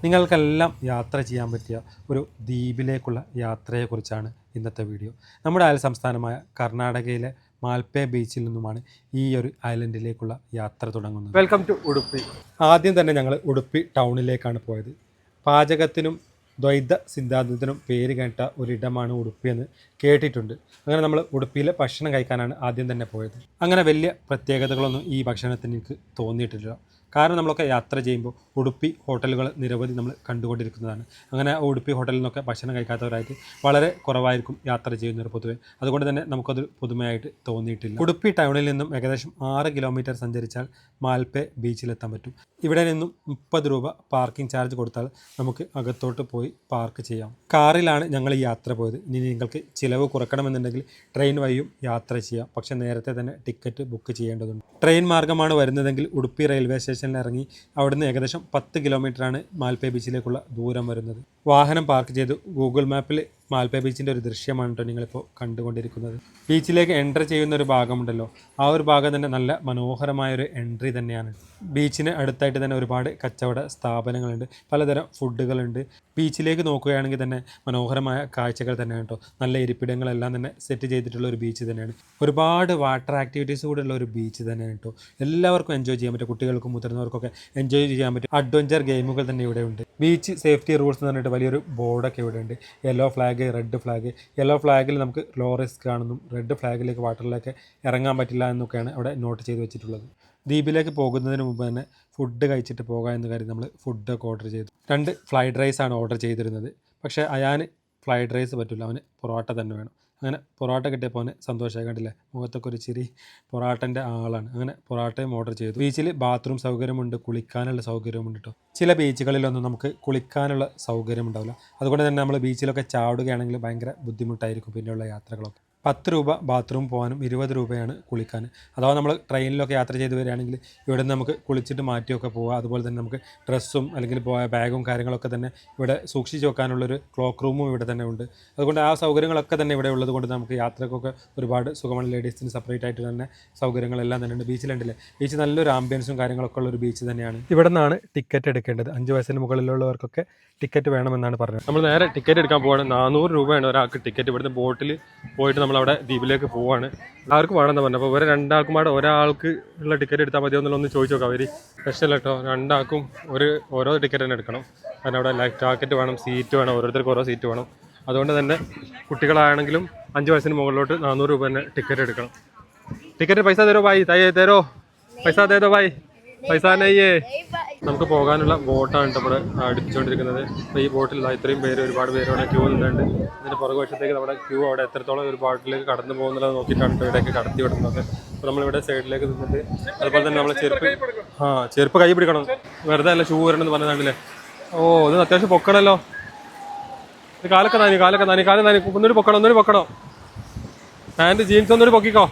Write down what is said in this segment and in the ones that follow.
നിങ്ങൾക്കെല്ലാം യാത്ര ചെയ്യാൻ പറ്റിയ ഒരു ദ്വീപിലേക്കുള്ള യാത്രയെക്കുറിച്ചാണ് ഇന്നത്തെ വീഡിയോ. നമ്മുടെ അയൽ സംസ്ഥാനമായ കർണാടകയിലെ മാൽപ്പെ ബീച്ചിൽ നിന്നുമാണ് ഈ ഒരു ഐലൻഡിലേക്കുള്ള യാത്ര തുടങ്ങുന്നത്. Welcome to Udupi. ആദ്യം തന്നെ ഞങ്ങൾ ഉടുപ്പി ടൗണിലേക്കാണ് പോയത്. പാചകത്തിനും ദ്വൈത സിദ്ധാന്തത്തിനും പേര് കേട്ട ഒരിടമാണ് ഉടുപ്പി എന്ന് കേട്ടിട്ടുണ്ട്. അങ്ങനെ നമ്മൾ ഉടുപ്പിയിലെ ഭക്ഷണം കഴിക്കാനാണ് ആദ്യം തന്നെ പോയത്. അങ്ങനെ വലിയ പ്രത്യേകതകളൊന്നും ഈ ഭക്ഷണത്തിന് എനിക്ക് തോന്നിയിട്ടില്ല. കാരണം നമ്മളൊക്കെ യാത്ര ചെയ്യുമ്പോൾ ഉടുപ്പി ഹോട്ടലുകൾ നിരവധി നമ്മൾ കണ്ടുകൊണ്ടിരിക്കുന്നതാണ്. അങ്ങനെ ഉടുപ്പി ഹോട്ടലിൽ നിന്നൊക്കെ ഭക്ഷണം കഴിക്കാത്തവരായിട്ട് വളരെ കുറവായിരിക്കും യാത്ര ചെയ്യുന്നവർ പൊതുവെ. അതുകൊണ്ട് തന്നെ നമുക്കത് പുതുമയായിട്ട് തോന്നിയിട്ടില്ല. ഉടുപ്പി ടൗണിൽ നിന്നും ഏകദേശം 6 കിലോമീറ്റർ സഞ്ചരിച്ചാൽ മാൽപ്പെ ബീച്ചിലെത്താൻ പറ്റും. ഇവിടെ നിന്നും 30 രൂപ പാർക്കിംഗ് ചാർജ് കൊടുത്താൽ നമുക്ക് അകത്തോട്ട് പോയി പാർക്ക് ചെയ്യാം. കാറിലാണ് ഞങ്ങൾ ഈ യാത്ര പോയത്. ഇനി നിങ്ങൾക്ക് ചിലവ് കുറക്കണമെന്നുണ്ടെങ്കിൽ ട്രെയിൻ വഴിയും യാത്ര ചെയ്യാം. പക്ഷേ നേരത്തെ തന്നെ ടിക്കറ്റ് ബുക്ക് ചെയ്യേണ്ടതുണ്ട്. ട്രെയിൻ മാർഗ്ഗമാണ് വരുന്നതെങ്കിൽ ഉടുപ്പി റെയിൽവേ സ്റ്റേഷനിൽ ഇറങ്ങി അവിടുന്ന് ഏകദേശം 10 കിലോമീറ്ററാണ് മാൽപ്പെ ബീച്ചിലേക്കുള്ള ദൂരം വരുന്നത്. വാഹനം പാർക്ക് ചെയ്ത് ഗൂഗിൾ മാപ്പിൽ മാൽപ്പെ ബീച്ചിൻ്റെ ഒരു ദൃശ്യമാണ് കേട്ടോ നിങ്ങളിപ്പോൾ കണ്ടുകൊണ്ടിരിക്കുന്നത്. ബീച്ചിലേക്ക് എൻട്രി ചെയ്യുന്ന ഒരു ഭാഗമുണ്ടല്ലോ, ആ ഒരു ഭാഗം തന്നെ നല്ല മനോഹരമായൊരു എൻട്രി തന്നെയാണ്. ബീച്ചിന് അടുത്തായിട്ട് തന്നെ ഒരുപാട് കച്ചവട സ്ഥാപനങ്ങളുണ്ട്, പലതരം ഫുഡുകളുണ്ട്. ബീച്ചിലേക്ക് നോക്കുകയാണെങ്കിൽ തന്നെ മനോഹരമായ കാഴ്ചകൾ തന്നെയാണ് കേട്ടോ. നല്ല ഇരിപ്പിടങ്ങളെല്ലാം തന്നെ സെറ്റ് ചെയ്തിട്ടുള്ള ഒരു ബീച്ച് തന്നെയാണ്. ഒരുപാട് വാട്ടർ ആക്ടിവിറ്റീസ് കൂടെ ഉള്ള ഒരു ബീച്ച് തന്നെയാണ് കേട്ടോ. എല്ലാവർക്കും എൻജോയ് ചെയ്യാൻ പറ്റും, കുട്ടികൾക്കും മുതിർന്നവർക്കൊക്കെ എൻജോയ് ചെയ്യാൻ പറ്റും. അഡ്വഞ്ചർ ഗെയിമുകൾ തന്നെ ഇവിടെ ഉണ്ട്. ബീച്ച് സേഫ്റ്റി റൂൾസ് എന്ന് പറഞ്ഞിട്ട് വലിയൊരു ബോർഡൊക്കെ ഇവിടെ ഉണ്ട്. Yellow flag, red flag. Yellow ഫ്ലാഗിൽ നമുക്ക് ലോ റിസ്ക് ആണെന്നും റെഡ് ഫ്ലാഗിലേക്ക് വാട്ടറിലേക്ക് ഇറങ്ങാൻ പറ്റില്ല എന്നൊക്കെയാണ് അവിടെ നോട്ട് ചെയ്ത് വെച്ചിട്ടുള്ളത്. ദ്വീപിലേക്ക് പോകുന്നതിന് മുമ്പ് തന്നെ ഫുഡ് കഴിച്ചിട്ട് പോകാം എന്ന് കരുതി നമ്മൾ ഫുഡൊക്കെ ഓർഡർ ചെയ്തു. 2 ഫ്രൈഡ് റൈസാണ് ഓർഡർ ചെയ്തിരുന്നത്. പക്ഷേ അയാന് ഫ്രൈഡ് റൈസ് പറ്റില്ല, അവന് പൊറോട്ട തന്നെ വേണം. അങ്ങനെ പൊറോട്ട കിട്ടിയപ്പോൾ അവന് സന്തോഷമായി. കണ്ടില്ലേ, മുഖത്തൊക്കെ ഒരു ചിരി. പൊറോട്ടൻ്റെ ആളാണ്. അങ്ങനെ പൊറോട്ടയും ഓർഡർ ചെയ്തു. ബീച്ചിൽ ബാത്റൂം സൗകര്യമുണ്ട്, കുളിക്കാനുള്ള സൗകര്യമുണ്ട് കേട്ടോ. ചില ബീച്ചുകളിലൊന്നും നമുക്ക് കുളിക്കാനുള്ള സൗകര്യം ഉണ്ടാവില്ല. അതുകൊണ്ട് തന്നെ നമ്മൾ ബീച്ചിലൊക്കെ ചാടുകയാണെങ്കിൽ ഭയങ്കര ബുദ്ധിമുട്ടായിരിക്കും പിന്നെയുള്ള യാത്രകളൊക്കെ. 10 രൂപ ബാത്റൂം പോകാനും 20 രൂപയാണ് കുളിക്കാൻ. അഥവാ നമ്മൾ ട്രെയിനിലൊക്കെ യാത്ര ചെയ്ത് വരികയാണെങ്കിൽ ഇവിടെ നിന്ന് നമുക്ക് കുളിച്ചിട്ട് മാറ്റിയൊക്കെ പോകാം. അതുപോലെ തന്നെ നമുക്ക് ഡ്രസ്സും അല്ലെങ്കിൽ ബാഗും കാര്യങ്ങളൊക്കെ തന്നെ ഇവിടെ സൂക്ഷിച്ച് വെക്കാനുള്ളൊരു ക്ലോക്ക് റൂമും ഇവിടെ തന്നെ ഉണ്ട്. അതുകൊണ്ട് ആ സൗകര്യങ്ങളൊക്കെ തന്നെ ഇവിടെ ഉള്ളത് കൊണ്ട് നമുക്ക് യാത്രക്കൊക്കെ ഒരുപാട് സുഖമാണ്. ലേഡീസിന് സെപ്പറേറ്റ് ആയിട്ട് തന്നെ സൗകര്യങ്ങളെല്ലാം തന്നെ ഉണ്ട്. ബീച്ചിലുണ്ടല്ലേ, ബീച്ച് നല്ലൊരു ആംബിയൻസും കാര്യങ്ങളൊക്കെ ഉള്ളൊരു ബീച്ച് തന്നെയാണ്. ഇവിടെ നിന്നാണ് ടിക്കറ്റ് എടുക്കേണ്ടത്. 5 വയസ്സിന് മുകളിലുള്ളവർക്കൊക്കെ ടിക്കറ്റ് വേണമെന്നാണ് പറഞ്ഞത്. നമ്മൾ നേരെ ടിക്കറ്റ് എടുക്കാൻ പോവാണ്. 400 രൂപയാണ് ഒരാൾക്ക് ടിക്കറ്റ്. ഇവിടുത്തെ ബോട്ടിൽ പോയിട്ട് നമ്മളവിടെ ദ്വീപിലേക്ക് പോവാണ്. ആർക്കും വേണമെന്ന് പറഞ്ഞു. അപ്പോൾ ഇവരെ 2 ആൾക്കും പാടെ ഒരാൾക്ക് ഉള്ള ടിക്കറ്റ് എടുത്താൽ മതിയോ എന്നുള്ള ഒന്ന് ചോദിച്ചു നോക്കാം. അവർ സ്പെഷ്യൽ കേട്ടോ, 2 ആൾക്കും ഓരോ ടിക്കറ്റ് തന്നെ എടുക്കണം. കാരണം അവിടെ ലൈഫ് ജാക്കറ്റ് വേണം, സീറ്റ് വേണം, ഓരോരുത്തർക്ക് ഓരോ സീറ്റ് വേണം. അതുകൊണ്ട് തന്നെ കുട്ടികളാണെങ്കിലും 5 വയസ്സിന് മുകളിലോട്ട് 400 രൂപ തന്നെ ടിക്കറ്റ് എടുക്കണം. ടിക്കറ്റ് പൈസ തരോ ഭായി, തരോ പൈസ തേതോ ഭായി, പൈസ നെയ്യേ. നമുക്ക് പോകാനുള്ള ബോട്ടാണ് കേട്ടോ ഇവിടെ അടുപ്പിച്ചുകൊണ്ടിരിക്കുന്നത്. അപ്പോൾ ഈ ബോട്ടിൽ ഇത്രയും പേര്, ഒരുപാട് പേര് അവിടെ ക്യൂ നിന്നുണ്ട്. ഇതിൻ്റെ പുറകുവശത്തേക്ക് നമ്മുടെ ക്യൂ അവിടെ എത്രത്തോളം ഒരു ബോട്ടിലേക്ക് കടന്നു പോകുന്നത് നോക്കിയിട്ടാണ് ഇവിടേക്ക് കടത്തി വിടുന്നത്. അപ്പോൾ നമ്മളിവിടെ സൈഡിലേക്ക് നിന്നിട്ട് അതുപോലെ തന്നെ നമ്മൾ ചെരുപ്പ് കൈ പിടിക്കണം, വെറുതെ അല്ല ഷൂ വരണമെന്ന് പറഞ്ഞതാണല്ലേ. ഓ, ഇത് അത്യാവശ്യം പൊക്കണമല്ലോ. ഇത് കാലൊക്കെ നാനി ഒന്നൊരു പൊക്കണം. പാൻറ്റ് ജീൻസ് ഒന്നൊരു പൊക്കിക്കോ.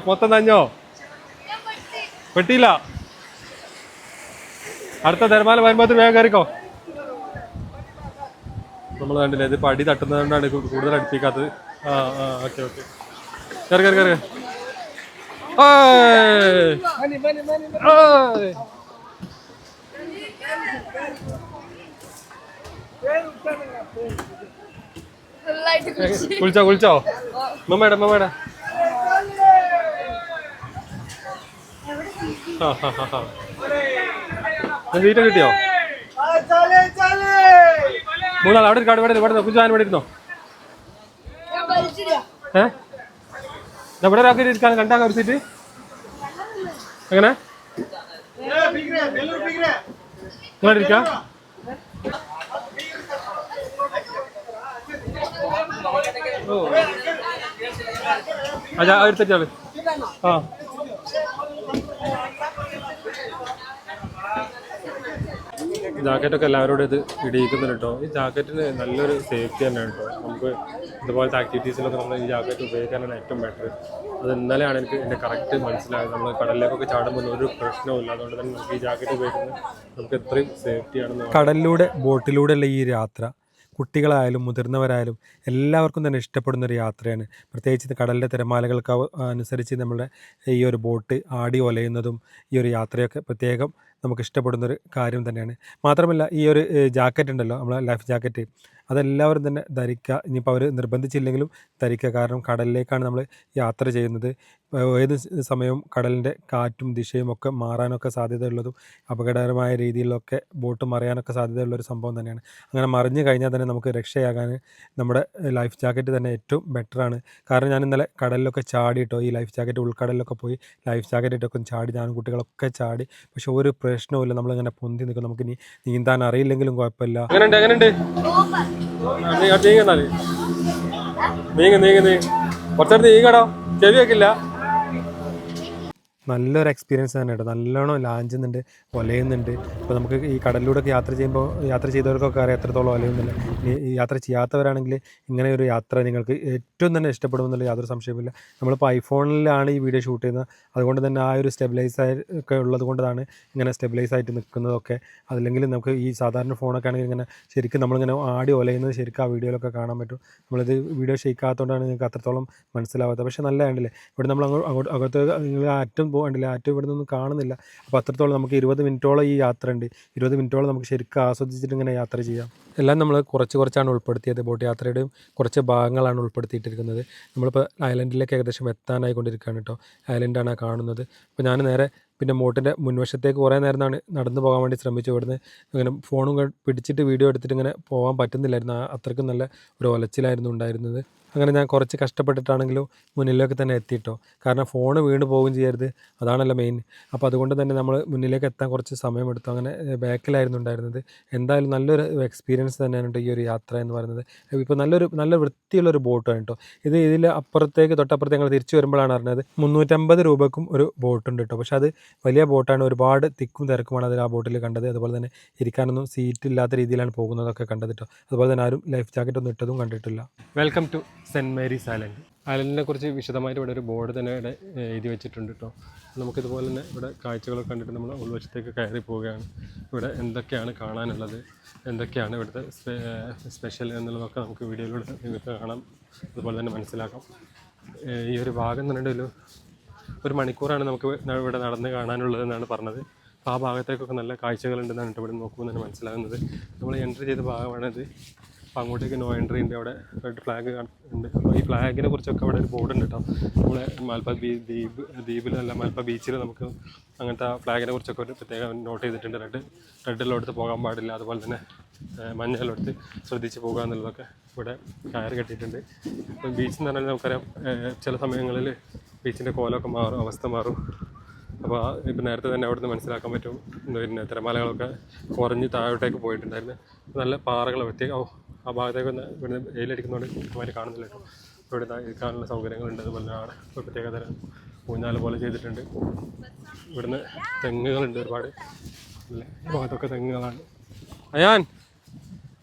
മൊത്തം നഞ്ഞോ? പെട്ടിയില്ല. അടുത്ത തിരമാല വരുമ്പോൾ വേഗം കയറിക്കോ. നമ്മൾ കണ്ടില്ലേ, ഇത് പടി തട്ടുന്നതുകൊണ്ടാണ് കൂടുതൽ അടുപ്പിക്കാത്തത്. ഓക്കെ കയറി. കുളിച്ചോ മമ്മേടെ സീറ്റ് കിട്ടിയോ? 3 ആൾ അവിടെ ഇവിടെ കുഞ്ചാൻ ഇവിടെ ഇരുന്നോ? ഇവിടെ ഒരാൾക്ക് ഇരിക്കാൻ കണ്ടാ ഒരു സീറ്റ്. എങ്ങനെ നിങ്ങളിരിക്കാം? എടുത്തിട്ടാള്. ജാക്കറ്റൊക്കെ എല്ലാവരോടും ഇത് ഇടിയിക്കുന്നുണ്ട് കേട്ടോ. ഈ ജാക്കറ്റിന് നല്ലൊരു സേഫ്റ്റി തന്നെയാണ് കേട്ടോ. നമുക്ക് ഇതുപോലത്തെ ആക്ടിവിറ്റീസിലൊക്കെ നമ്മൾ ഈ ജാക്കറ്റ് ഉപയോഗിക്കാനാണ് ഏറ്റവും ബെറ്റർ. അത് ഇന്നലെയാണ് എനിക്ക് എൻ്റെ കറക്റ്റ് മനസ്സിലായത്. നമ്മൾ കടലിലേക്കൊക്കെ ചാടുമ്പോൾ ഒരു പ്രശ്നവുമില്ല. അതുകൊണ്ട് തന്നെ നമുക്ക് ഈ ജാക്കറ്റ് ഉപയോഗിക്കുന്നത് നമുക്ക് എത്രയും സേഫ്റ്റിയാണെന്ന്. കടലിലൂടെ ബോട്ടിലൂടെയുള്ള ഈ യാത്ര കുട്ടികളായാലും മുതിർന്നവരായാലും എല്ലാവർക്കും തന്നെ ഇഷ്ടപ്പെടുന്ന ഒരു യാത്രയാണ്. പ്രത്യേകിച്ച് കടലിൻ്റെ തിരമാലകൾക്ക് അനുസരിച്ച് നമ്മുടെ ഈ ഒരു ബോട്ട് ആടി ഒലയുന്നതും ഈ ഒരു യാത്രയൊക്കെ പ്രത്യേകം നമുക്ക് ഇഷ്ടപ്പെടുന്നൊരു കാര്യം തന്നെയാണ്. മാത്രമല്ല ഈ ഒരു ജാക്കറ്റ് ഉണ്ടല്ലോ, നമ്മളെ ലൈഫ് ജാക്കറ്റ്, അതെല്ലാവരും തന്നെ ധരിക്കുക. ഇനിയിപ്പോൾ അവർ നിർബന്ധിച്ചില്ലെങ്കിലും ധരിക്കുക. കാരണം കടലിലേക്കാണ് നമ്മൾ യാത്ര ചെയ്യുന്നത്. ഏത് സമയവും കടലിൻ്റെ കാറ്റും ദിശയും ഒക്കെ മാറാനൊക്കെ സാധ്യതയുള്ളതും അപകടകരമായ രീതിയിലൊക്കെ ബോട്ട് മറിയാനൊക്കെ സാധ്യതയുള്ളൊരു സംഭവം തന്നെയാണ്. അങ്ങനെ മറിഞ്ഞു കഴിഞ്ഞാൽ തന്നെ നമുക്ക് രക്ഷയാകാൻ നമ്മുടെ ലൈഫ് ജാക്കറ്റ് തന്നെ ഏറ്റവും ബെറ്ററാണ്. കാരണം ഞാൻ ഇന്നലെ കടലിലൊക്കെ ചാടിയിട്ടോ, ഈ ലൈഫ് ജാക്കറ്റ് ഉൾക്കടലിലൊക്കെ പോയി ലൈഫ് ജാക്കറ്റ് ഇട്ടൊക്കെ ചാടി, ഞാനും കുട്ടികളൊക്കെ ചാടി. പക്ഷെ ഒരു പ്രശ്നവുമില്ല, നമ്മളിങ്ങനെ പൊന്തി നിൽക്കും. നമുക്കിനി നീന്താൻ അറിയില്ലെങ്കിലും കുഴപ്പമില്ല. എങ്ങനെയുണ്ട് കുറച്ചടുത്ത് നീങ്ങടോ, ചെവി വെക്കില്ല. നല്ലൊരു എക്സ്പീരിയൻസ് തന്നെ കേട്ടോ. നല്ലോണം ലാഞ്ചുന്നുണ്ട്, ഒലയുന്നുണ്ട്. ഇപ്പോൾ നമുക്ക് ഈ കടലിലൂടെയൊക്കെ യാത്ര ചെയ്തവർക്കൊക്കെ അറിയാം എത്രത്തോളം ഒലയുന്നില്ല. ഈ യാത്ര ചെയ്യാത്തവരാണെങ്കിൽ ഇങ്ങനെ ഒരു യാത്ര നിങ്ങൾക്ക് ഏറ്റവും തന്നെ ഇഷ്ടപ്പെടുമെന്നുള്ള യാതൊരു സംശയമില്ല. നമ്മളിപ്പോൾ ഐഫോണിലാണ് ഈ വീഡിയോ ഷൂട്ട് ചെയ്യുന്നത്. അതുകൊണ്ട് തന്നെ ആ ഒരു ഒക്കെ ഉള്ളത് കൊണ്ടാണ് ഇങ്ങനെ സ്റ്റെബിലൈസ് ആയിട്ട് നിൽക്കുന്നതൊക്കെ. അതല്ലെങ്കിൽ നമുക്ക് ഈ സാധാരണ ഫോണൊക്കെ ആണെങ്കിൽ ഇങ്ങനെ ശരിക്കും നമ്മളിങ്ങനെ ആടി ഒലയുന്നത് ശരിക്കും ആ വീഡിയോയിലൊക്കെ കാണാൻ പറ്റും. നമ്മളിത് വീഡിയോ ഷെയ്ക്കാത്തതുകൊണ്ടാണ് നിങ്ങൾക്ക് അത്രത്തോളം മനസ്സിലാവാത്തത്. പക്ഷേ നല്ല ഉണ്ടല്ലേ, ഇവിടെ നമ്മൾ അകത്ത് നിങ്ങൾ അറ്റം പോകണ്ടില്ല, ആറ്റും ഇവിടെ നിന്നൊന്നും കാണുന്നില്ല. അപ്പോൾ അത്രത്തോളം നമുക്ക് 20 മിനിറ്റോളം ഈ യാത്ര ഉണ്ട്. 20 മിനിറ്റോളം നമുക്ക് ശരിക്കും ആസ്വദിച്ചിട്ട് ഇങ്ങനെ യാത്ര ചെയ്യാം. എല്ലാം നമ്മൾ കുറച്ചാണ് ഉൾപ്പെടുത്തിയത്. ബോട്ട് യാത്രയുടെയും കുറച്ച് ഭാഗങ്ങളാണ് ഉൾപ്പെടുത്തിയിട്ടിരിക്കുന്നത്. നമ്മളിപ്പോൾ ഐലൻഡിലേക്ക് ഏകദേശം എത്താനായിക്കൊണ്ടിരിക്കുകയാണ് കേട്ടോ. ഐലൻഡാണ് കാണുന്നത്. അപ്പോൾ ഞാൻ നേരെ പിന്നെ ബോട്ടിൻ്റെ മുൻവശത്തേക്ക് കുറേ നേരം നടന്നു പോകാൻ വേണ്ടി ശ്രമിച്ചു. ഇവിടുന്ന് ഇങ്ങനെ ഫോണും പിടിച്ചിട്ട് വീഡിയോ എടുത്തിട്ട് ഇങ്ങനെ പോകാൻ പറ്റുന്നില്ലായിരുന്നു. അത്രയ്ക്കും നല്ല ഒരു ഒലച്ചിലായിരുന്നു ഉണ്ടായിരുന്നത്. അങ്ങനെ ഞാൻ കുറച്ച് കഷ്ടപ്പെട്ടിട്ടാണെങ്കിലും മുന്നിലേക്ക് തന്നെ എത്തിയിട്ടോ. കാരണം ഫോണ് വീണ് പോവുകയും ചെയ്യരുത്, അതാണല്ലോ മെയിൻ. അപ്പോൾ അതുകൊണ്ട് തന്നെ നമ്മൾ മുന്നിലേക്ക് എത്താൻ കുറച്ച് സമയമെടുത്തു. അങ്ങനെ ബാക്കിലായിരുന്നു ഉണ്ടായിരുന്നത്. എന്തായാലും നല്ലൊരു എക്സ്പീരിയൻസ് തന്നെയാണ് ഈ ഒരു യാത്ര എന്ന് പറയുന്നത്. ഇപ്പോൾ നല്ല വൃത്തിയുള്ളൊരു ബോട്ടാണ് കേട്ടോ. ഇതിൽ തൊട്ടപ്പുറത്തേക്ക് ഞങ്ങൾ തിരിച്ചു വരുമ്പോഴാണ് അറിഞ്ഞത് 350 രൂപക്കും ഒരു ബോട്ടുണ്ട് കേട്ടോ. പക്ഷേ അത് വലിയ ബോട്ടാണ്, ഒരുപാട് തിക്കും തിരക്കുമാണ് അതിൽ ആ ബോട്ടിൽ കണ്ടത്. അതുപോലെ തന്നെ ഇരിക്കാനൊന്നും സീറ്റ് ഇല്ലാത്ത രീതിയിലാണ് പോകുന്നതൊക്കെ കണ്ടത് കേട്ടോ. അതുപോലെ തന്നെ ആരും ലൈഫ് ജാക്കറ്റ് ഒന്നും ഇട്ടതും കണ്ടിട്ടില്ല. Welcome to Saint Mary's island. ഐലൻഡിനെ കുറിച്ച് വിശദമായിട്ട് ഇവിടെ ഒരു ബോർഡ് തന്നെ ഇവിടെ എഴുതി വെച്ചിട്ടുണ്ട് കേട്ടോ. നമുക്കിതുപോലെ തന്നെ ഇവിടെ കാഴ്ചകളൊക്കെ കണ്ടിട്ട് നമ്മൾ ഉൾവശത്തേക്ക് കയറി പോവുകയാണ്. ഇവിടെ എന്തൊക്കെയാണ് കാണാനുള്ളത്, എന്തൊക്കെയാണ് ഇവിടുത്തെ സ്പെഷ്യൽ എന്നുള്ളതൊക്കെ നമുക്ക് വീഡിയോയിലൂടെ നിങ്ങൾക്ക് കാണാം, അതുപോലെ തന്നെ മനസ്സിലാക്കാം. ഈ ഒരു ഭാഗം എന്ന് പറഞ്ഞിട്ട് ഒരു മണിക്കൂറാണ് നമുക്ക് ഇവിടെ നടന്ന് കാണാനുള്ളതെന്നാണ് പറഞ്ഞത്. അപ്പോൾ ആ ഭാഗത്തേക്കൊക്കെ നല്ല കാഴ്ചകളുണ്ടെന്നാണ് ഇവിടെ നോക്കുമ്പോൾ തന്നെ മനസ്സിലാകുന്നത്. നമ്മൾ എൻട്രി ചെയ്ത ഭാഗമാണിത്. അപ്പോൾ അങ്ങോട്ടേക്ക് നോ എൻട്രി ഉണ്ട്. അവിടെ റെഡ് ഫ്ലാഗ് ഉണ്ട്. അപ്പോൾ ഈ ഫ്ലാഗിനെ കുറിച്ചൊക്കെ അവിടെ ഒരു ബോർഡ് ഉണ്ട് കേട്ടോ. നമ്മളെ മൽപ്പ ദ്വീപിലല്ല, മൽപ്പ ബീച്ചിൽ നമുക്ക് അങ്ങനത്തെ ഫ്ലാഗിനെ കുറിച്ചൊക്കെ ഒരു പ്രത്യേകം നോട്ട് ചെയ്തിട്ടുണ്ട്. റെഡെല്ലാം പോകാൻ പാടില്ല, അതുപോലെ തന്നെ മഞ്ഞെല്ലാം ശ്രദ്ധിച്ച് പോകുക എന്നുള്ളതൊക്കെ ഇവിടെ കയറ് കെട്ടിയിട്ടുണ്ട്. അപ്പോൾ ബീച്ച് എന്ന് പറഞ്ഞാൽ നമുക്കറിയാം, ചില സമയങ്ങളിൽ ബീച്ചിൻ്റെ കോലമൊക്കെ മാറും, അവസ്ഥ മാറും. അപ്പോൾ ഇപ്പോൾ നേരത്തെ തന്നെ അവിടുന്ന് മനസ്സിലാക്കാൻ പറ്റും. പിന്നെ തിരമാലകളൊക്കെ കുറഞ്ഞ് താഴോട്ടേക്ക് പോയിട്ടുണ്ടായിരുന്നു. നല്ല പാറകൾ ആ ഭാഗത്തേക്ക് ഇവിടുന്ന് വെയിലടിക്കുന്നതുകൊണ്ട് കൃത്യമായിട്ട് കാണുന്നില്ല കേട്ടോ. ഇവിടെ ഇരിക്കാനുള്ള സൗകര്യങ്ങളുണ്ട്. അതുപോലെ അവിടെ ഒരു പ്രത്യേക തരം ഊഞ്ഞാൽ പോലെ ചെയ്തിട്ടുണ്ട്. ഇവിടുന്ന് തെങ്ങുകളുണ്ട് ഒരുപാട്. ഈ ഭാഗത്തൊക്കെ തെങ്ങുകളാണ്. അയാൻ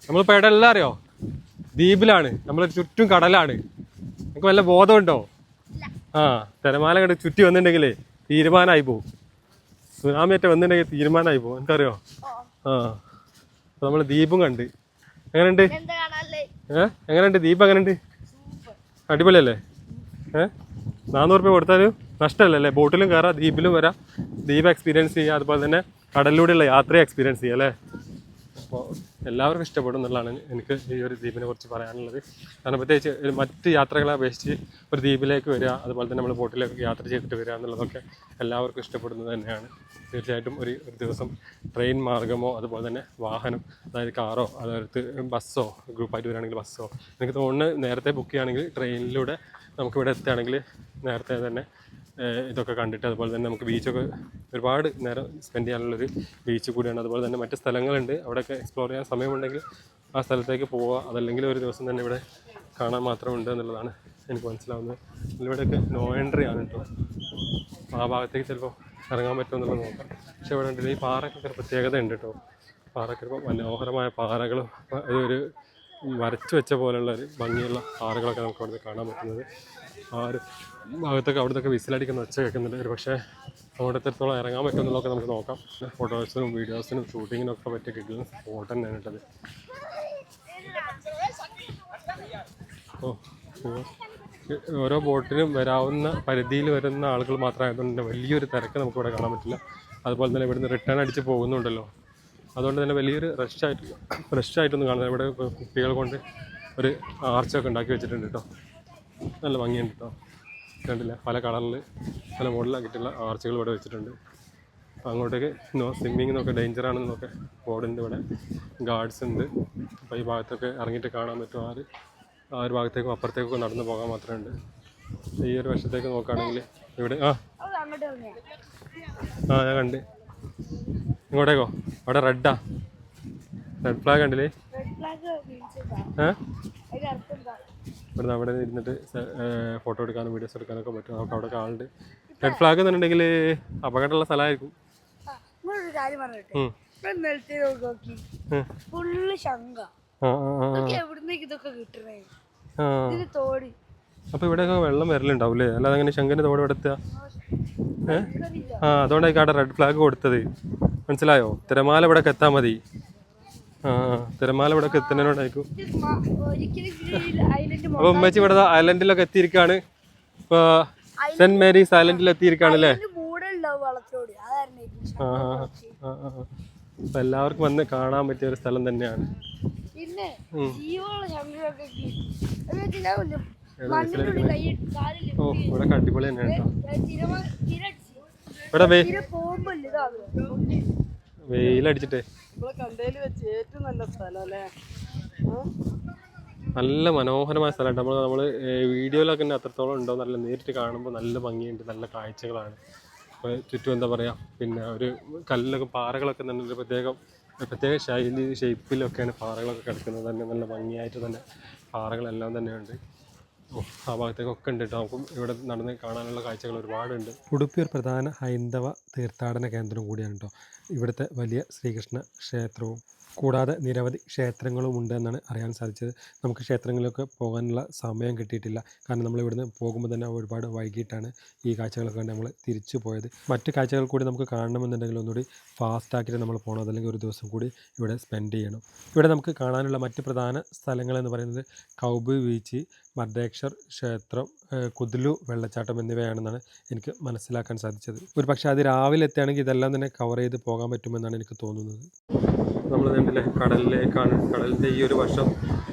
നമ്മളിപ്പോൾ എല്ലാം അറിയോ, ദ്വീപിലാണ്, നമ്മൾ ചുറ്റും കടലാണ്. നമുക്ക് വല്ല ബോധമുണ്ടോ? തിരമാല കണ്ട് ചുറ്റി വന്നിട്ടുണ്ടെങ്കിലേ തീരുമാനമായി പോകും. സുനാമിയൊക്കെ വന്നിട്ടുണ്ടെങ്കിൽ തീരുമാനമായി പോകും, എനിക്കറിയോ. അപ്പോൾ നമ്മൾ ദ്വീപും കണ്ട്. എങ്ങനെയുണ്ട് ദ്വീപ്? എങ്ങനെയുണ്ട്? അടിപൊളിയല്ലേ? 400 രൂപ കൊടുത്താലും നഷ്ടമല്ലല്ലേ? ബോട്ടിലും കയറാം, ദ്വീപിലും വരാം, ദ്വീപ് എക്സ്പീരിയൻസ് ചെയ്യുക, അതുപോലെ തന്നെ കടലിലൂടെയുള്ള യാത്രയെ എക്സ്പീരിയൻസ് ചെയ്യുക അല്ലേ? അപ്പോൾ എല്ലാവർക്കും ഇഷ്ടപ്പെടും എന്നുള്ളതാണ് എനിക്ക് ഈ ഒരു ദ്വീപിനെ കുറിച്ച് പറയാനുള്ളത്. കാരണം പ്രത്യേകിച്ച് മറ്റ് യാത്രകളെ അപേക്ഷിച്ച് ഒരു ദ്വീപിലേക്ക് വരിക, അതുപോലെ തന്നെ നമ്മൾ ബോട്ടിലേക്ക് യാത്ര ചെയ്തിട്ട് വരിക എന്നുള്ളതൊക്കെ എല്ലാവർക്കും ഇഷ്ടപ്പെടുന്നത് തന്നെയാണ്. തീർച്ചയായിട്ടും ഒരു ദിവസം ട്രെയിൻ മാർഗ്ഗമോ അതുപോലെ തന്നെ വാഹനം, അതായത് കാറോ അതായത് ബസ്സോ, ഗ്രൂപ്പായിട്ട് വരികയാണെങ്കിൽ ബസ്സോ, എനിക്ക് തോന്നുന്നത് നേരത്തെ ബുക്ക് ചെയ്യുകയാണെങ്കിൽ ട്രെയിനിലൂടെ നമുക്കിവിടെ എത്തുകയാണെങ്കിൽ നേരത്തെ തന്നെ ഇതൊക്കെ കണ്ടിട്ട്, അതുപോലെ തന്നെ നമുക്ക് ബീച്ചൊക്കെ ഒരുപാട് നേരം സ്പെൻഡ് ചെയ്യാനുള്ളൊരു ബീച്ച് കൂടിയാണ്. അതുപോലെ തന്നെ മറ്റ് സ്ഥലങ്ങളുണ്ട്, അവിടെയൊക്കെ എക്സ്പ്ലോർ ചെയ്യാൻ സമയമുണ്ടെങ്കിൽ ആ സ്ഥലത്തേക്ക് പോവുക. അതല്ലെങ്കിൽ ഒരു ദിവസം തന്നെ ഇവിടെ കാണാൻ മാത്രമുണ്ട് എന്നുള്ളതാണ് എനിക്ക് മനസ്സിലാവുന്നത്. ഇവിടെയൊക്കെ നോ എൻട്രി ആണ് കേട്ടോ. ആ ഭാഗത്തേക്ക് ചിലപ്പോൾ ഇറങ്ങാൻ പറ്റുമെന്നുള്ളത് നോക്കാം. പക്ഷേ ഇവിടെ ഉണ്ടല്ലോ ഈ പാറയ്ക്കൊക്കെ ഒരു പ്രത്യേകത ഉണ്ട് കേട്ടോ. പാറയ്ക്ക് മനോഹരമായ പാറകളും അതൊരു വരച്ചു വെച്ച പോലെയുള്ള ഒരു ഭംഗിയുള്ള പാറകളൊക്കെ നമുക്ക് അവിടുന്ന് കാണാൻ പറ്റുന്നത്. ആ ഒരു ഭാഗത്തൊക്കെ അവിടുത്തെ വിസിലടിക്കുന്ന ഒച്ച കേൾക്കുന്നുണ്ട്. ഒരു പക്ഷേ അങ്ങോട്ട് എത്രത്തോളം ഇറങ്ങാൻ പറ്റുമെന്നുള്ളതൊക്കെ നമുക്ക് നോക്കാം. ഫോട്ടോസിനും വീഡിയോസിനും ഷൂട്ടിങ്ങിനും ഒക്കെ പറ്റിയ കിട്ടുന്ന സ്പോട്ട് തന്നെയാണ് കേട്ടത്. ഓ ഓരോ ബോട്ടിനും വരാവുന്ന പരിധിയിൽ വരുന്ന ആളുകൾ മാത്രമായതുകൊണ്ട് തന്നെ വലിയൊരു തിരക്ക് നമുക്കിവിടെ കാണാൻ പറ്റില്ല. അതുപോലെ തന്നെ ഇവിടുന്ന് റിട്ടേൺ അടിച്ച് പോകുന്നുണ്ടല്ലോ, അതുകൊണ്ട് തന്നെ വലിയൊരു ഫ്രഷായിട്ടൊന്നും കാണുന്നത്. ഇവിടെ കുട്ടികൾ കൊണ്ട് ഒരു ആർച്ചൊക്കെ ഉണ്ടാക്കി വെച്ചിട്ടുണ്ട് കേട്ടോ. നല്ല ഭംഗിയുണ്ട് കേട്ടോ. കണ്ടില്ല, പല കളറിൽ പല മോഡലാക്കിയിട്ടുള്ള ആർച്ചുകൾ ഇവിടെ വെച്ചിട്ടുണ്ട്. അപ്പോൾ അങ്ങോട്ടേക്ക് സ്വിമ്മിങ് എന്നൊക്കെ ഡേഞ്ചറാണെന്നൊക്കെ ബോർഡിൻ്റെ ഇവിടെ ഗാർഡ്സ് ഉണ്ട്. അപ്പോൾ ഈ ഭാഗത്തൊക്കെ ഇറങ്ങിയിട്ട് കാണാൻ പറ്റും. ആ ഒരു ഭാഗത്തേക്കും അപ്പുറത്തേക്കൊക്കെ നടന്നു പോകാൻ മാത്രമുണ്ട്. ഈ ഒരു വശത്തേക്ക് നോക്കുകയാണെങ്കിൽ ഇവിടെ ഞാൻ കണ്ട്. ഇങ്ങോട്ടേക്കോ? അവിടെ റെഡ് ഫ്ലാഗ് കണ്ടില്ലേ? ഇവിടുന്ന് അവിടെ ഇരുന്നിട്ട് ഫോട്ടോ എടുക്കാനും വീഡിയോസ് എടുക്കാനൊക്കെ പറ്റും. നമുക്ക് അവിടെ ആളുണ്ട്. റെഡ് ഫ്ലാഗ് എന്നുണ്ടെങ്കിൽ അപകടമുള്ള സ്ഥലമായിരിക്കും. അപ്പൊ ഇവിടെയൊക്കെ വെള്ളം വരലുണ്ടാവൂലേ? അല്ലാതെ അങ്ങനെ ശങ്കന്റെ തോട് എടുത്തുക. അതുകൊണ്ടായിരിക്കും അവിടെ റെഡ് ഫ്ലാഗ് കൊടുത്തത്. മനസ്സിലായോ? തിരമാല ഇവിടെ എത്താൻ മതി. തിരമാല ഇവിടെ എത്തുന്നതിനോടായിരിക്കും. അപ്പൊ ഉമ്മച്ചി ഇവിടെ ഐലൻഡിലൊക്കെ എത്തിയിരിക്കാണ്. ഇപ്പൊ സെന്റ് മേരീസ് ഐലൻഡിൽ എത്തിയിരിക്കാണല്ലേ? അപ്പൊ എല്ലാവർക്കും വന്ന് കാണാൻ പറ്റിയ ഒരു സ്ഥലം തന്നെയാണ്. ഓ ഇവിടെ അടിപൊളി തന്നെയാണ് കേട്ടോ. ഇവിടെ വെയിലടിച്ചിട്ടേ നല്ല മനോഹരമായ സ്ഥലമാണ്. നമ്മൾ വീഡിയോയിലൊക്കെ തന്നെ അത്രത്തോളം ഉണ്ടോ നല്ല നേരിട്ട് കാണുമ്പോൾ നല്ല ഭംഗിയുണ്ട്, നല്ല കാഴ്ചകളാണ്. അപ്പോൾ ചുറ്റും എന്താ പറയുക, പിന്നെ ഒരു കല്ലൊക്കെ പാറകളൊക്കെ തന്നെ ഒരു പ്രത്യേക ഷേപ്പിലൊക്കെയാണ് പാറകളൊക്കെ കിടക്കുന്നത്. തന്നെ നല്ല ഭംഗിയായിട്ട് തന്നെ പാറകളെല്ലാം തന്നെയുണ്ട്. ആ ഭാഗത്തേക്കൊക്കെ ഉണ്ട് കേട്ടോ. നമുക്കും ഇവിടെ നടന്ന് കാണാനുള്ള കാഴ്ചകൾ ഒരുപാടുണ്ട്. ഉടുപ്പി ഒരു പ്രധാന ഹൈന്ദവ തീർത്ഥാടന കേന്ദ്രം കൂടിയാണ് കേട്ടോ. ഇവിടുത്തെ വലിയ ശ്രീകൃഷ്ണ ക്ഷേത്രവും കൂടാതെ നിരവധി ക്ഷേത്രങ്ങളും ഉണ്ട് എന്നാണ് അറിയാൻ സാധിച്ചത്. നമുക്ക് ക്ഷേത്രങ്ങളിലൊക്കെ പോകാനുള്ള സമയം കിട്ടിയിട്ടില്ല. കാരണം നമ്മൾ ഇവിടുന്ന് പോകുമ്പോൾ തന്നെ ഒരുപാട് വൈകിട്ടാണ് ഈ കാഴ്ചകളൊക്കെ കണ്ട് നമ്മൾ തിരിച്ചു പോയത്. മറ്റ് കാഴ്ചകൾ കൂടി നമുക്ക് കാണണമെന്നുണ്ടെങ്കിൽ ഒന്നുകൂടി ഫാസ്റ്റാക്കിയിട്ട് നമ്മൾ പോകണം. അതല്ലെങ്കിൽ ഒരു ദിവസം കൂടി ഇവിടെ സ്പെൻഡ് ചെയ്യണം. ഇവിടെ നമുക്ക് കാണാനുള്ള മറ്റ് പ്രധാന സ്ഥലങ്ങളെന്ന് പറയുന്നത് കൗബ് ബീച്ച്, മർഡേശ്വർ ക്ഷേത്രം, കുദ്ലു വെള്ളച്ചാട്ടം എന്നിവയാണെന്നാണ് എനിക്ക് മനസ്സിലാക്കാൻ സാധിച്ചത്. ഒരു പക്ഷേ അത് രാവിലെ എത്തുകയാണെങ്കിൽ ഇതെല്ലാം തന്നെ കവർ ചെയ്ത് പോകാൻ പറ്റുമെന്നാണ് എനിക്ക് തോന്നുന്നത്. നമ്മൾ കണ്ടില്ലേ, കടലിലേക്കാണ്. കടലിൻ്റെ ഈ ഒരു വശം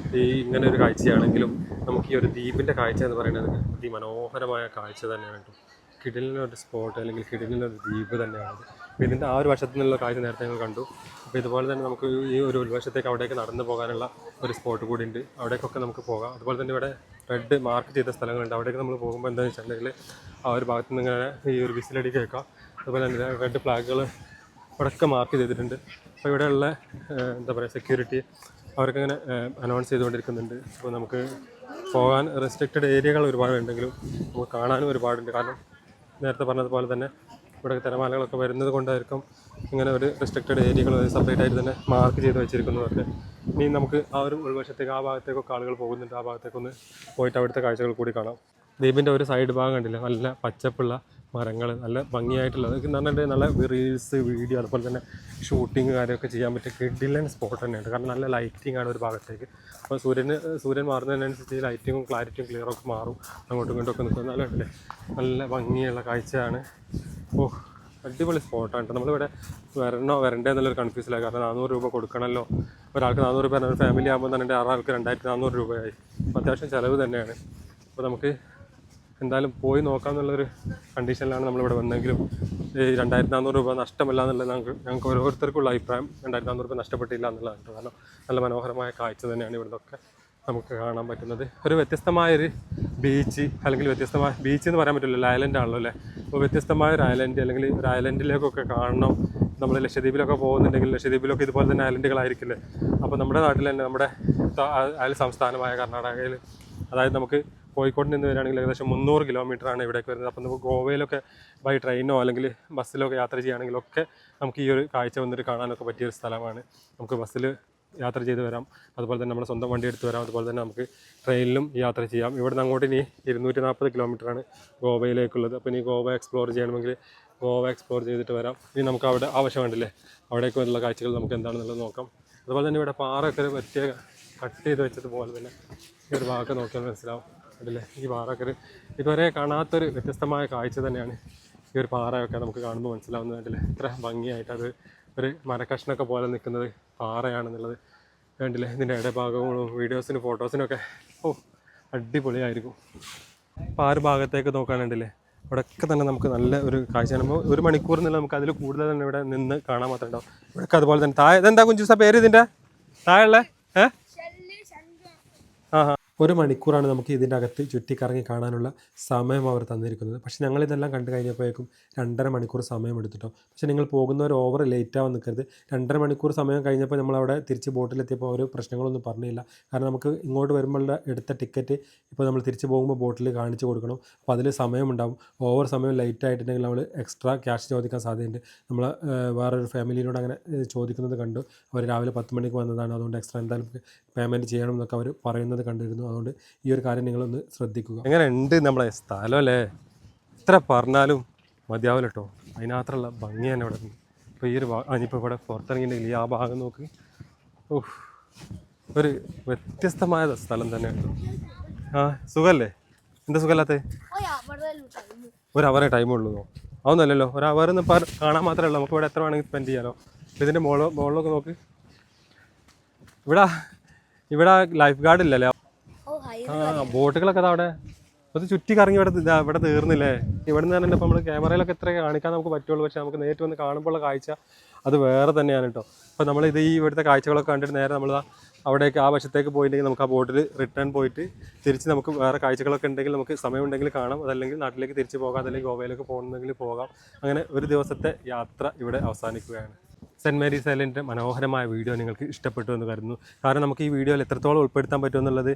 ഇങ്ങനെ ഒരു കാഴ്ചയാണെങ്കിലും നമുക്ക് ഈ ഒരു ദ്വീപിൻ്റെ കാഴ്ച എന്ന് പറയുന്നത് അതിമനോഹരമായ കാഴ്ച തന്നെയാണ് കേട്ടോ. കിടിലിനൊരു സ്പോട്ട് അല്ലെങ്കിൽ കിടിലിനൊരു ദ്വീപ് തന്നെയാണ്. അപ്പോൾ ഇതിൻ്റെ ആ ഒരു വശത്തു നിന്നുള്ള കാഴ്ച നേരത്തെ ഞങ്ങൾ കണ്ടു. അപ്പോൾ ഇതുപോലെ തന്നെ നമുക്ക് ഈ ഒരു ഉൾവശത്തേക്ക് അവിടേക്ക് നടന്നു പോകാനുള്ള ഒരു സ്പോട്ട് കൂടി ഉണ്ട്. അവിടേക്കൊക്കെ നമുക്ക് പോകാം. അതുപോലെ തന്നെ ഇവിടെ റെഡ് മാർക്ക് ചെയ്ത സ്ഥലങ്ങളുണ്ട്. അവിടേക്ക് നമ്മൾ പോകുമ്പോൾ എന്താണെന്ന് വെച്ചിട്ടുണ്ടെങ്കിൽ ആ ഒരു ഭാഗത്തു നിന്ന് ഇങ്ങനെ ഈ ഒരു വിസിലടി കേൾക്കാം. അതുപോലെ തന്നെ റെഡ് ഫ്ലാഗുകൾ ഇവിടെയൊക്കെ മാർക്ക് ചെയ്തിട്ടുണ്ട്. അപ്പോൾ ഇവിടെയുള്ള എന്താ പറയുക സെക്യൂരിറ്റി അവർക്ക് ഇങ്ങനെ അനൗൺസ് ചെയ്തുകൊണ്ടിരിക്കുന്നുണ്ട്. അപ്പോൾ നമുക്ക് പോകാൻ റെസ്ട്രിക്റ്റഡ് ഏരിയകൾ ഒരുപാടുണ്ടെങ്കിലും നമുക്ക് കാണാനും ഒരുപാടുണ്ട്. കാരണം നേരത്തെ പറഞ്ഞതുപോലെ തന്നെ ഇവിടെ തിരമാലകളൊക്കെ വരുന്നത് കൊണ്ടായിരിക്കും ഇങ്ങനെ ഒരു റെസ്ട്രിക്റ്റഡ് ഏരിയകൾ സെപ്പറേറ്റ് ആയിട്ട് തന്നെ മാർക്ക് ചെയ്ത് വെച്ചിരിക്കുന്നതൊക്കെ. ഇനി നമുക്ക് ആ ഒരു ഉൾവശത്തേക്ക് ആ ഭാഗത്തേക്കൊക്കെ ആളുകൾ പോകുന്നുണ്ട്. ആ ഭാഗത്തേക്കൊന്ന് പോയിട്ട് അവിടുത്തെ കാഴ്ചകൾ കൂടി കാണാം. ദ്വീപിൻ്റെ ഒരു സൈഡ് ഭാഗം കണ്ടില്ല, നല്ല പച്ചപ്പുള്ള മരങ്ങൾ, നല്ല ഭംഗിയായിട്ടുള്ളത്. എന്ന് പറഞ്ഞിട്ട് നല്ല റീൽസ്, വീഡിയോ, അതുപോലെ തന്നെ ഷൂട്ടിങ് കാര്യമൊക്കെ ചെയ്യാൻ പറ്റിയ കിഡിലൻ സ്പോട്ട് തന്നെയുണ്ട്. കാരണം നല്ല ലൈറ്റിംഗ് ആണ് ഒരു ഭാഗത്തേക്ക്. അപ്പോൾ സൂര്യൻ മാറുന്നതിനനുസരിച്ച് ലൈറ്റിങ്ങും ക്ലാരിറ്റിയും ക്ലിയറൊക്കെ മാറും. അങ്ങോട്ടും ഇങ്ങോട്ടൊക്കെ നിൽക്കുന്നത് നല്ലതല്ലേ, നല്ല ഭംഗിയുള്ള കാഴ്ചയാണ്. അടിപൊളി സ്പോട്ടാണ് കേട്ടോ. നമ്മളിവിടെ വരണ്ടേ എന്നുള്ളൊരു കൺഫ്യൂസിലായി. കാരണം 400 രൂപ കൊടുക്കണമല്ലോ. ഒരാൾക്ക് 400 രൂപ, ഒരു ഫാമിലി ആകുമ്പോൾ തന്നെ 6 ആൾക്ക് 2400 രൂപയായി. അപ്പോൾ അത്യാവശ്യം ചിലവ് തന്നെയാണ്. അപ്പോൾ നമുക്ക് എന്തായാലും പോയി നോക്കാമെന്നുള്ളൊരു കണ്ടീഷനിലാണ് നമ്മളിവിടെ വന്നെങ്കിലും 2400 രൂപ നഷ്ടമല്ല എന്നുള്ളത് ഞങ്ങൾക്ക് ഓരോരുത്തർക്കുള്ള അഭിപ്രായം. 2400 രൂപ നഷ്ടപ്പെട്ടില്ല എന്നുള്ളതാണ്. കാരണം നല്ല മനോഹരമായ കാഴ്ച തന്നെയാണ് ഇവിടുന്നൊക്കെ നമുക്ക് കാണാൻ പറ്റുന്നത്. ഒരു വ്യത്യസ്തമായൊരു ബീച്ച്, അല്ലെങ്കിൽ വ്യത്യസ്തമായ ബീച്ച് എന്ന് പറയാൻ പറ്റില്ലല്ലോ, ഐലൻഡ് ആണല്ലോ അല്ലേ. അപ്പോൾ വ്യത്യസ്തമായ ഒരു ഐലൻഡ് അല്ലെങ്കിൽ ഒരു ഐലൻഡിലേക്കൊക്കെ കാണണം. നമ്മൾ ലക്ഷദ്വീപിലൊക്കെ പോകുന്നുണ്ടെങ്കിൽ ലക്ഷദ്വീപിലൊക്കെ ഇതുപോലെ തന്നെ ഐലൻഡുകളായിരിക്കില്ലേ. അപ്പോൾ നമ്മുടെ നാട്ടിൽ തന്നെ നമ്മുടെ അയൽ സംസ്ഥാനമായ കർണാടകയിൽ, അതായത് നമുക്ക് കോഴിക്കോട് നിന്ന് വരികയാണെങ്കിൽ ഏകദേശം 300 കിലോമീറ്ററാണ് ഇവിടേക്ക് വരുന്നത്. അപ്പോൾ നമുക്ക് ഗോവയിലൊക്കെ ബൈ ട്രെയിനോ അല്ലെങ്കിൽ ബസ്സിലൊക്കെ യാത്ര ചെയ്യുകയാണെങ്കിലൊക്കെ നമുക്ക് ഈ ഒരു കാഴ്ച വന്നിട്ട് കാണാനൊക്കെ പറ്റിയൊരു സ്ഥലമാണ്. നമുക്ക് ബസ്സിൽ യാത്ര ചെയ്ത് വരാം, അതുപോലെ തന്നെ നമ്മുടെ സ്വന്തം വണ്ടി എടുത്ത് വരാം, അതുപോലെ തന്നെ നമുക്ക് ട്രെയിനിലും യാത്ര ചെയ്യാം. ഇവിടുന്ന് അങ്ങോട്ട് ഇനി 240 കിലോമീറ്ററാണ് ഗോവയിലേക്കുള്ളത്. അപ്പോൾ ഇനി ഗോവ എക്സ്പ്ലോർ ചെയ്യണമെങ്കിൽ ഗോവ എക്സ്പ്ലോർ ചെയ്തിട്ട് വരാം. ഇനി നമുക്ക് അവിടെ ആവശ്യം വേണ്ടില്ലേ, അവിടേക്ക് വന്നുള്ള കാഴ്ചകൾ നമുക്ക് എന്താണെന്നുള്ളത് നോക്കാം. അതുപോലെ തന്നെ ഇവിടെ പാറയൊക്കെ ഒരു പ്രത്യേക കട്ട് ചെയ്ത് വെച്ചതുപോലെ തന്നെ ഈ ഒരു ഭാഗമൊക്കെ നോക്കിയാൽ മനസ്സിലാവും. കണ്ടില്ലേ, ഈ പാറയൊക്കെ ഒരു ഇതുവരെ കാണാത്തൊരു വ്യത്യസ്തമായ കാഴ്ച തന്നെയാണ്. ഈ ഒരു പാറയൊക്കെ നമുക്ക് കാണുമ്പോൾ മനസ്സിലാവുന്നത്. കണ്ടില്ലേ, ഇത്ര ഭംഗിയായിട്ട് അത് ഒരു മരക്കഷ്ണമൊക്കെ പോലെ നിൽക്കുന്നത് പാറയാണെന്നുള്ളത്. കണ്ടില്ലേ, ഇതിൻ്റെ ഇടഭാഗങ്ങളും വീഡിയോസിനും ഫോട്ടോസിനൊക്കെ അടിപൊളിയായിരിക്കും. അപ്പോൾ ആ ഒരു ഭാഗത്തേക്ക് നോക്കാനുണ്ടല്ലേ, ഇവിടെയൊക്കെ തന്നെ നമുക്ക് നല്ല ഒരു കാഴ്ച കാണുമ്പോൾ 1 മണിക്കൂർ എന്നുള്ള നമുക്ക് അതിൽ കൂടുതൽ തന്നെ ഇവിടെ നിന്ന് കാണാൻ മാത്രമേ ഉണ്ടാവും. ഇവിടെയൊക്കെ അതുപോലെ തന്നെ താഴെ ഇതെന്താ കുഞ്ചൂസ പേര് ഇതിൻ്റെ താഴെ? 1 മണിക്കൂറാണ് നമുക്ക് ഇതിൻ്റെ അകത്ത് ചുറ്റിക്കറങ്ങി കാണാനുള്ള സമയം അവർ തന്നിരിക്കുന്നത്. പക്ഷേ ഞങ്ങളിതെല്ലാം കണ്ടു കഴിഞ്ഞപ്പോഴേക്കും 2.5 മണിക്കൂർ സമയം എടുത്തിട്ടോ. പക്ഷേ നിങ്ങൾ പോകുന്നവർ ഓവർ ലേറ്റ് ആവാൻ നിൽക്കരുത്. 2.5 മണിക്കൂർ സമയം കഴിഞ്ഞപ്പോൾ നമ്മളവിടെ തിരിച്ച് ബോട്ടിലെത്തിയപ്പോൾ ഒരു പ്രശ്നങ്ങളൊന്നും പറഞ്ഞില്ല. കാരണം നമുക്ക് ഇങ്ങോട്ട് വരുമ്പോൾ എടുത്ത ടിക്കറ്റ് ഇപ്പോൾ നമ്മൾ തിരിച്ച് പോകുമ്പോൾ ബോട്ടിൽ കാണിച്ച് കൊടുക്കണം. അപ്പോൾ അതിൽ സമയമുണ്ടാകും. ഓവർ സമയം ലേറ്റ് ആയിട്ടുണ്ടെങ്കിൽ നമ്മൾ എക്സ്ട്രാ ക്യാഷ് ചോദിക്കാൻ സാധ്യതയുണ്ട്. നമ്മൾ വേറൊരു ഫാമിലിയോട് അങ്ങനെ ചോദിക്കുന്നത് കണ്ടു. അവർ രാവിലെ 10 മണിക്ക് വന്നതാണ്, അതുകൊണ്ട് എക്സ്ട്രാ എന്തായാലും പേയ്മെൻറ്റ് ചെയ്യണം എന്നൊക്കെ അവർ പറയുന്നത് കണ്ടിരുന്നു. അതുകൊണ്ട് ഈ ഒരു കാര്യം നിങ്ങളൊന്ന് ശ്രദ്ധിക്കുക. എങ്ങനെ ഉണ്ട് നമ്മളെ സ്ഥലം അല്ലേ? എത്ര പറഞ്ഞാലും മതിയാവില്ല കേട്ടോ. അതിനകത്തുള്ള ഭംഗി തന്നെ ഇവിടെ ഉണ്ട്. ഇപ്പോൾ ഈ ഒരു ഇനിയിപ്പോൾ ഇവിടെ പുറത്തിറങ്ങിയിട്ടുണ്ടെങ്കിൽ ആ ഭാഗം നോക്ക്, ഒരു വ്യത്യസ്തമായ സ്ഥലം തന്നെയാണ്. സുഖമല്ലേ? എന്താ സുഖമല്ലാത്ത? 1 അവറേ ടൈമുള്ളൂ. അതൊന്നുമല്ലല്ലോ, 1 അവറൊന്നും ഇപ്പോൾ കാണാൻ മാത്രമേ ഉള്ളൂ. നമുക്ക് ഇവിടെ എത്ര വേണമെങ്കിൽ സ്പെൻഡ് ചെയ്യാലോ. അപ്പോൾ ഇതിൻ്റെ മുകളിലൊക്കെ നോക്ക്, ഇവിടെ ലൈഫ് ഗാർഡ് ഇല്ലല്ലേ? ബോട്ടുകളൊക്കെ അവിടെ അത് ചുറ്റി കറങ്ങി ഇവിടെ തീർന്നില്ലേ? ഇവിടെ നിന്ന് തന്നെ ഇപ്പോൾ നമ്മൾ ക്യാമറയിലൊക്കെ എത്ര കാണിക്കാൻ നമുക്ക് പറ്റുള്ളൂ. പക്ഷേ നമുക്ക് നേരിട്ട് വന്ന് കാണുമ്പോഴുള്ള കാഴ്ച അത് വേറെ തന്നെയാണ് കേട്ടോ. അപ്പോൾ നമ്മൾ ഈ ഇവിടുത്തെ കാഴ്ചകളൊക്കെ കണ്ടിട്ട് നേരെ നമ്മൾ അവിടേക്ക് ആ വശത്തേക്ക് പോയിട്ടുണ്ടെങ്കിൽ നമുക്ക് ആ ബോട്ടിൽ റിട്ടേൺ പോയിട്ട് തിരിച്ച് നമുക്ക് വേറെ കാഴ്ചകളൊക്കെ ഉണ്ടെങ്കിൽ നമുക്ക് സമയമുണ്ടെങ്കിൽ കാണാം. അതല്ലെങ്കിൽ നാട്ടിലേക്ക് തിരിച്ച് പോകാം, അതല്ലെങ്കിൽ ഗോവയിലേക്ക് പോകുന്നെങ്കിൽ പോകാം. അങ്ങനെ ഒരു ദിവസത്തെ യാത്ര ഇവിടെ അവസാനിക്കുകയാണ്. സെൻറ്റ് മേരീസ് ഐലൻഡിൻ്റെ മനോഹരമായ വീഡിയോ നിങ്ങൾക്ക് ഇഷ്ടപ്പെട്ടു എന്ന് കരുതുന്നു. കാരണം നമുക്ക് ഈ വീഡിയോയിൽ എത്രത്തോളം ഉൾപ്പെടുത്താൻ പറ്റുമെന്നുള്ളത്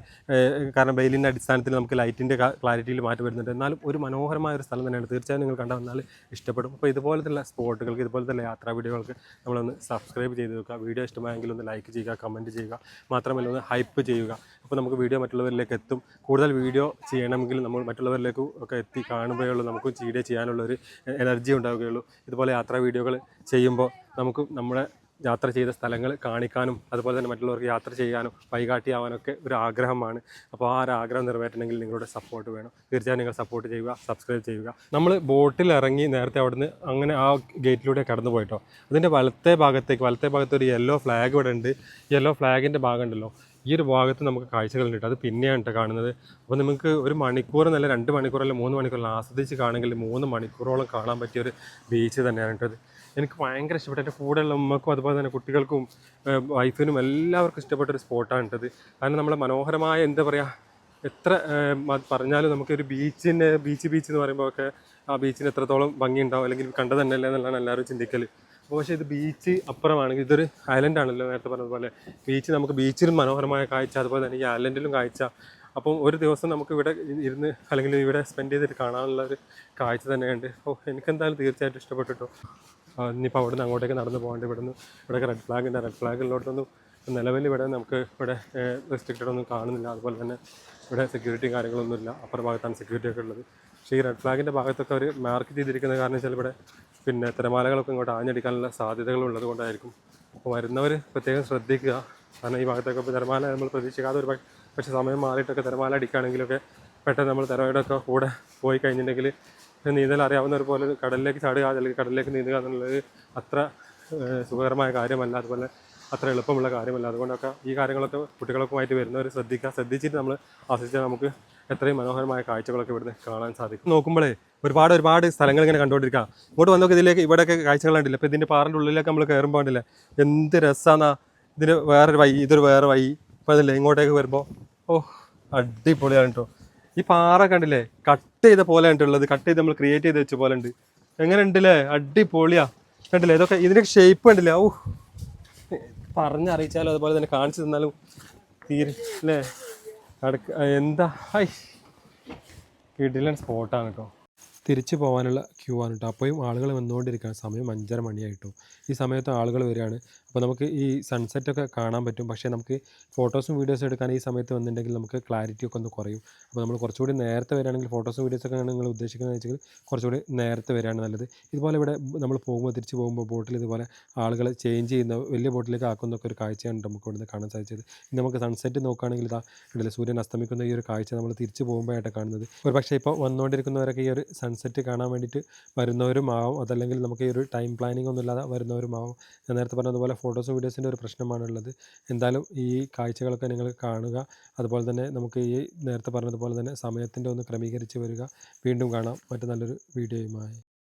കാരണം വെയിലിൻ്റെ അടിസ്ഥാനത്തിൽ നമുക്ക് ലൈറ്റിൻ്റെ ക്ലാരിറ്റിയിൽ മാറ്റം വരുന്നുണ്ട്. എന്നാലും ഒരു മനോഹരമായ ഒരു സ്ഥലം തന്നെയാണ്. തീർച്ചയായും നിങ്ങൾ കണ്ടാൽ ഇഷ്ടപ്പെടും. അപ്പോൾ ഇതുപോലത്തുള്ള സ്പോട്ടുകൾക്ക്, ഇതുപോലത്തെ യാത്രാ വീഡിയോകൾക്ക് നമ്മളൊന്ന് സബ്സ്ക്രൈബ് ചെയ്ത് വെക്കുക. വീഡിയോ ഇഷ്ടമായെങ്കിൽ ഒന്ന് ലൈക്ക് ചെയ്യുക, കമൻറ്റ് ചെയ്യുക, മാത്രമല്ല ഒന്ന് ഹൈപ്പ് ചെയ്യുക. അപ്പോൾ നമുക്ക് വീഡിയോ മറ്റുള്ളവരിലേക്ക് എത്തും. കൂടുതൽ വീഡിയോ ചെയ്യണമെങ്കിൽ നമ്മൾ മറ്റുള്ളവരിലേക്ക് ഒക്കെ എത്തി കാണുമ്പോഴുള്ളൂ നമുക്കും വീഡിയോ ചെയ്യാനുള്ളൊരു എനർജി ഉണ്ടാവുകയുള്ളൂ. ഇതുപോലെ യാത്രാ വീഡിയോകൾ ചെയ്യുമ്പോൾ നമുക്ക് നമ്മുടെ യാത്ര ചെയ്ത സ്ഥലങ്ങൾ കാണിക്കാനും അതുപോലെ തന്നെ മറ്റുള്ളവർക്ക് യാത്ര ചെയ്യാനും വഴികാട്ടിയാവാനൊക്കെ ഒരു ആഗ്രഹമാണ്. അപ്പോൾ ആ ഒരു ആഗ്രഹം നിറവേറ്റണമെങ്കിൽ നിങ്ങളുടെ സപ്പോർട്ട് വേണം. തീർച്ചയായും നിങ്ങൾ സപ്പോർട്ട് ചെയ്യുക, സബ്സ്ക്രൈബ് ചെയ്യുക. നമ്മൾ ബോട്ടിൽ ഇറങ്ങി നേരത്തെ അവിടുന്ന് അങ്ങനെ ആ ഗേറ്റിലൂടെ കടന്നു പോയിട്ടോ. അതിൻ്റെ വലത്തെ ഭാഗത്ത് ഒരു യെല്ലോ ഫ്ലാഗ് ഇവിടെ ഉണ്ട്. യെല്ലോ ഫ്ലാഗിൻ്റെ ഭാഗം ഉണ്ടല്ലോ, ഈ ഒരു ഭാഗത്ത് നമുക്ക് കാഴ്ചകളുണ്ട് കേട്ടോ. അത് പിന്നെയാണ് കേട്ടോ കാണുന്നത്. അപ്പോൾ നമുക്ക് 1 മണിക്കൂർ എന്നല്ല 2 മണിക്കൂറല്ല 3 മണിക്കൂറല്ല ആസ്വദിച്ച് കാണുമെങ്കിൽ 3 മണിക്കൂറോളം കാണാൻ പറ്റിയൊരു ബീച്ച് തന്നെയാണ് കേട്ടത്. എനിക്ക് ഭയങ്കര ഇഷ്ടപ്പെട്ടു. എൻ്റെ കൂടെയുള്ള ഉമ്മക്കും അതുപോലെ തന്നെ കുട്ടികൾക്കും വൈഫിനും എല്ലാവർക്കും ഇഷ്ടപ്പെട്ടൊരു സ്പോട്ടാണ് കേട്ടത്. കാരണം നമ്മളെ മനോഹരമായ എന്താ പറയുക, എത്ര പറഞ്ഞാലും നമുക്കൊരു ബീച്ച് എന്ന് പറയുമ്പോൾ ഒക്കെ ആ ബീച്ചിന് എത്രത്തോളം ഭംഗി ഉണ്ടാവും അല്ലെങ്കിൽ കണ്ടത് തന്നെയല്ലേ എന്നുള്ളതാണ് എല്ലാവരും ചിന്തിക്കൽ. അപ്പോൾ പക്ഷേ ഇത് ബീച്ച് അപ്പുറമാണെങ്കിൽ ഇതൊരു ഐലൻഡാണല്ലോ. നേരത്തെ പറഞ്ഞതുപോലെ ബീച്ച് നമുക്ക് ബീച്ചിലും മനോഹരമായ കാഴ്ച, അതുപോലെ തന്നെ ഈ ഐലൻഡിലും കാഴ്ച. അപ്പം ഒരു ദിവസം നമുക്ക് ഇവിടെ ഇരുന്ന് അല്ലെങ്കിൽ ഇവിടെ സ്പെൻഡ് ചെയ്തിട്ട് കാണാനുള്ള ഒരു കാഴ്ച തന്നെയുണ്ട്. എനിക്കെന്തായാലും തീർച്ചയായിട്ടും ഇഷ്ടപ്പെട്ടിട്ടോ. ഇനിയിപ്പോൾ അവിടെ നിന്ന് അങ്ങോട്ടേക്ക് നടന്ന് പോകേണ്ട. ഇവിടെയൊക്കെ റെഡ് ഫ്ലാഗ് ഉണ്ട്. റെഡ് ഫ്ലാഗിലോട്ടൊന്നും നിലവിൽ ഇവിടെ നമുക്ക് ഇവിടെ റെസ്ട്രിക്റ്റഡ് ഒന്നും കാണുന്നില്ല. അതുപോലെ തന്നെ ഇവിടെ സെക്യൂരിറ്റിയും കാര്യങ്ങളൊന്നുമില്ല. അപ്പുറ ഭാഗത്താണ് സെക്യൂരിറ്റി ഒക്കെ ഉള്ളത്. പക്ഷേ ഈ റെഡ് ഫ്ലാഗിൻ്റെ ഭാഗത്തൊക്കെ അവർ മാർക്ക് ചെയ്തിരിക്കുന്ന കാരണം വെച്ചാൽ ഇവിടെ തിരമാലകളൊക്കെ ഇങ്ങോട്ട് ആഞ്ഞടിക്കാനുള്ള സാധ്യതകളുള്ളത് കൊണ്ടായിരിക്കും. അപ്പോൾ വരുന്നവർ പ്രത്യേകം ശ്രദ്ധിക്കുക. കാരണം ഈ ഭാഗത്തൊക്കെ ഇപ്പോൾ തിരമാല നമ്മൾ പ്രതീക്ഷിക്കാതെ പക്ഷേ സമയം മാറിയിട്ടൊക്കെ തിരമാല അടിക്കുകയാണെങ്കിലൊക്കെ പെട്ടെന്ന് നമ്മൾ തിരയുടെ കൂടെ പോയി കഴിഞ്ഞിട്ടുണ്ടെങ്കിൽ നീന്തൽ അറിയാവുന്നവർ പോലെ കടലിലേക്ക് ചാടുക അല്ലെങ്കിൽ കടലിലേക്ക് നീന്തുക എന്നുള്ളത് അത്ര സുഖകരമായ കാര്യമല്ല, അതുപോലെ അത്ര എളുപ്പമുള്ള കാര്യമല്ല. അതുകൊണ്ടൊക്കെ ഈ കാര്യങ്ങളൊക്കെ കുട്ടികളൊക്കെയായിട്ട് വരുന്നവർ ശ്രദ്ധിച്ചിട്ട് നമ്മൾ ആസ്വദിച്ചാൽ നമുക്ക് എത്രയും മനോഹരമായ കാഴ്ചകളൊക്കെ ഇവിടുന്ന് കാണാൻ സാധിക്കും. നോക്കുമ്പോഴേ ഒരുപാട് സ്ഥലങ്ങൾ ഇങ്ങനെ കണ്ടുകൊണ്ടിരിക്കുക. ഇങ്ങോട്ട് വന്നൊക്കെ ഇതിലേക്ക് ഇവിടെയൊക്കെ കാഴ്ചകൾ കണ്ടില്ല. അപ്പോൾ ഇതിൻ്റെ പാറിൻ്റെ ഉള്ളിലേക്ക് നമ്മൾ കയറുമ്പോൾ കണ്ടില്ല എന്ത് രസമാണ്. ഇതിന് വേറൊരു വഴി, ഇതൊരു വേറെ വഴി. അപ്പോൾ അതില്ലേ ഇങ്ങോട്ടേക്ക് വരുമ്പോൾ അടിപൊളിയാണ് കേട്ടോ. ഈ പാറ കണ്ടില്ലേ കട്ട് ചെയ്ത പോലെ ഉള്ളത്, കട്ട് ചെയ്ത് നമ്മൾ ക്രിയേറ്റ് ചെയ്ത് വെച്ച പോലെ ഉണ്ട്. എങ്ങനെ ഉണ്ടല്ലേ, അടിപൊളിയാ. കണ്ടില്ലേ ഇതൊക്കെ, ഇതിൻ്റെ ഷേപ്പ് കണ്ടില്ലേ, പറഞ്ഞറിയിച്ചാലും അതുപോലെ തന്നെ കാണിച്ചു തന്നാലും തീരെ അല്ലേ എന്താ കിടിലൻ സ്പോട്ടാണ് കേട്ടോ. തിരിച്ചു പോകാനുള്ള ക്യൂ ആണ് കേട്ടോ. അപ്പോഴും ആളുകൾ വന്നുകൊണ്ടിരിക്കുകയാണ്. സമയം 5:30 മണിയായിട്ടു. ഈ സമയത്ത് ആളുകൾ വരികയാണ്. അപ്പോൾ നമുക്ക് ഈ സൺസെറ്റൊക്കെ കാണാൻ പറ്റും. പക്ഷേ നമുക്ക് ഫോട്ടോസും വീഡിയോസും എടുക്കാൻ ഈ സമയത്ത് വന്നിട്ടുണ്ടെങ്കിൽ നമുക്ക് ക്ലാരിറ്റി ഒക്കെ ഒന്ന് കുറയും. അപ്പോൾ നമ്മൾ കുറച്ചുകൂടി നേരത്തെ വരികയാണെങ്കിൽ ഫോട്ടോസും വീഡിയോസൊക്കെ ആണ് നിങ്ങൾ ഉദ്ദേശിക്കുന്നത് വെച്ചെങ്കിൽ കുറച്ചുകൂടി നേരത്തെ വരികയാണ് നല്ലത്. ഇതുപോലെ ഇവിടെ നമ്മൾ പോകുമ്പോൾ തിരിച്ച് പോകുമ്പോൾ ബോട്ടിൽ ഇതുപോലെ ആളുകൾ ചേഞ്ച് ചെയ്യുന്ന വലിയ ബോട്ടിലേക്ക് ആക്കുന്നൊക്കെ ഒരു കാഴ്ചയാണ് നമുക്ക് ഇവിടുന്ന് കാണാൻ സാധിച്ചത്. ഇനി നമുക്ക് സൺസെറ്റ് നോക്കുകയാണെങ്കിൽ ഇതാ ഇടയിൽ സൂര്യൻ അസ്തമിക്കുന്ന ഈ ഒരു കാഴ്ച നമ്മൾ തിരിച്ച് പോകുമ്പോഴായിട്ട് കാണുന്നത്. ഒരു പക്ഷേ ഇപ്പോൾ വന്നുകൊണ്ടിരിക്കുന്നവരൊക്കെ ഈ ഒരു സൺസെറ്റ് കാണാൻ വേണ്ടിയിട്ട് വരുന്നവരുമാവും. അതല്ലെങ്കിൽ നമുക്ക് ഈ ഒരു ടൈം പ്ലാനിംഗ് ഒന്നും ഇല്ലാതെ വരുന്നവരുമാവും. ഞാൻ നേരത്തെ പറഞ്ഞതുപോലെ ഫോട്ടോസും വീഡിയോസിൻ്റെ ഒരു പ്രശ്നമാണുള്ളത്. എന്തായാലും ഈ കാഴ്ചകളൊക്കെ നിങ്ങൾ കാണുക. അതുപോലെ തന്നെ നമുക്ക് ഈ നേരത്തെ പറഞ്ഞതുപോലെ തന്നെ സമയത്തിൻ്റെ ഒന്ന് ക്രമീകരിച്ച് വരിക. വീണ്ടും കാണാം മറ്റു നല്ലൊരു വീഡിയോയുമായി.